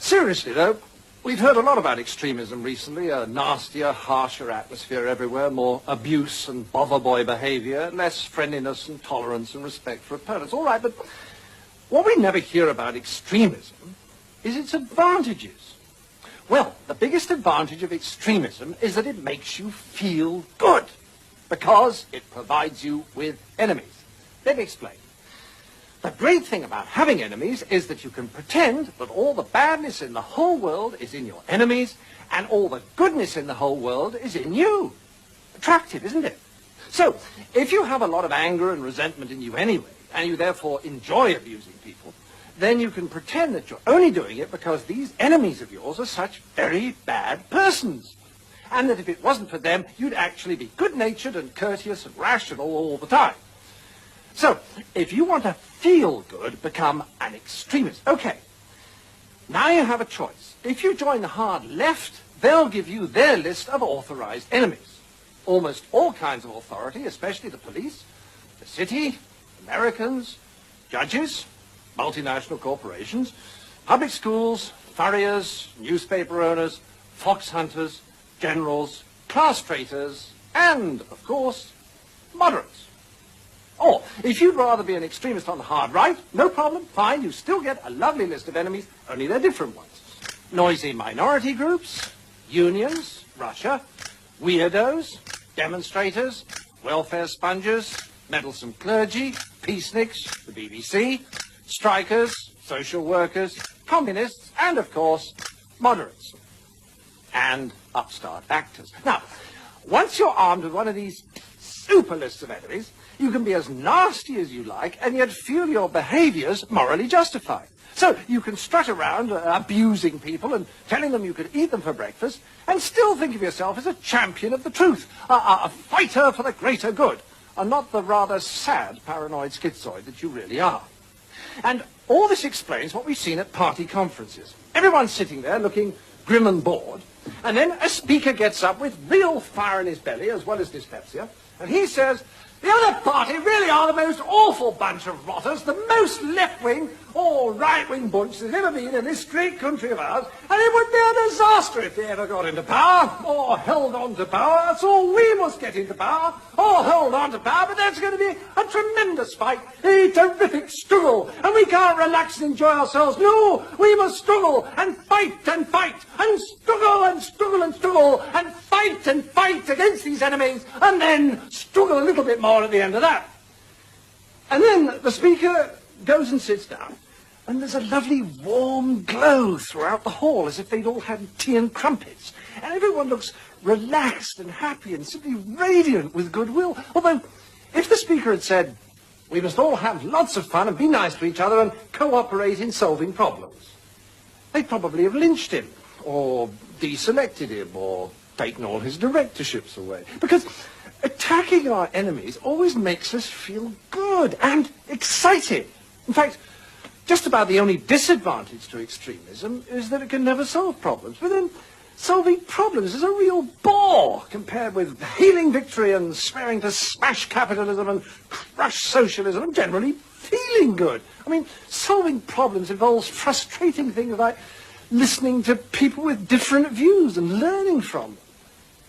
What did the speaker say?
Seriously, though, we've heard a lot about extremism recently, a nastier, harsher atmosphere everywhere, more abuse and bother boy behavior, less friendliness and tolerance and respect for opponents. All right, but what we never hear about extremism is its advantages. Well, the biggest advantage of extremism is that it makes you feel good, because it provides you with enemies. Let me explain. The great thing about having enemies is that you can pretend that all the badness in the whole world is in your enemies, and all the goodness in the whole world is in you. Attractive, isn't it? So, if you have a lot of anger and resentment in you anyway, and you therefore enjoy abusing people, then you can pretend that you're only doing it because these enemies of yours are such very bad persons. And that if it wasn't for them, you'd actually be good-natured and courteous and rational all the time. So, if you want to feel good, become an extremist. Okay, now you have a choice. If you join the hard left, they'll give you their list of authorized enemies. Almost all kinds of authority, especially the police, the city, Americans, judges, multinational corporations, public schools, furriers, newspaper owners, fox hunters, generals, class traitors, and, of course, moderates. Or, if you'd rather be an extremist on the hard right, no problem, fine, you still get a lovely list of enemies, only they're different ones. Noisy minority groups, unions, Russia, weirdos, demonstrators, welfare sponges, meddlesome clergy, peaceniks, the BBC, strikers, social workers, communists, and, of course, moderates. And upstart actors. Now, once you're armed with one of these super lists of enemies, you can be as nasty as you like, and yet feel your behaviors morally justified. So you can strut around abusing people and telling them you could eat them for breakfast, and still think of yourself as a champion of the truth, a fighter for the greater good, and not the rather sad paranoid schizoid that you really are. And all this explains what we've seen at party conferences. Everyone's sitting there looking grim and bored, and then a speaker gets up with real fire in his belly, as well as dyspepsia, and he says, "The other party really are the most awful bunch of rotters, the most left-wing or right-wing bunch there's ever been in this great country of ours, and it would be a disaster if they ever got into power, or held on to power. That's all we must get into power, or hold on to power, but that's going to be a tremendous fight, a terrific struggle, and we can't relax and enjoy ourselves. No, we must struggle and fight and fight, and struggle and struggle and struggle, and fight against these enemies, and then struggle a little bit more at the end of that." And then the speaker goes and sits down, and there's a lovely warm glow throughout the hall, as if they'd all had tea and crumpets. And everyone looks relaxed and happy and simply radiant with goodwill. Although, if the speaker had said, "We must all have lots of fun and be nice to each other and cooperate in solving problems," they'd probably have lynched him, or deselected him, or taken all his directorships away. Because attacking our enemies always makes us feel good and excited. In fact, just about the only disadvantage to extremism is that it can never solve problems. But then, solving problems is a real bore compared with hailing victory and swearing to smash capitalism and crush socialism and generally feeling good. I mean, solving problems involves frustrating things like listening to people with different views and learning from them.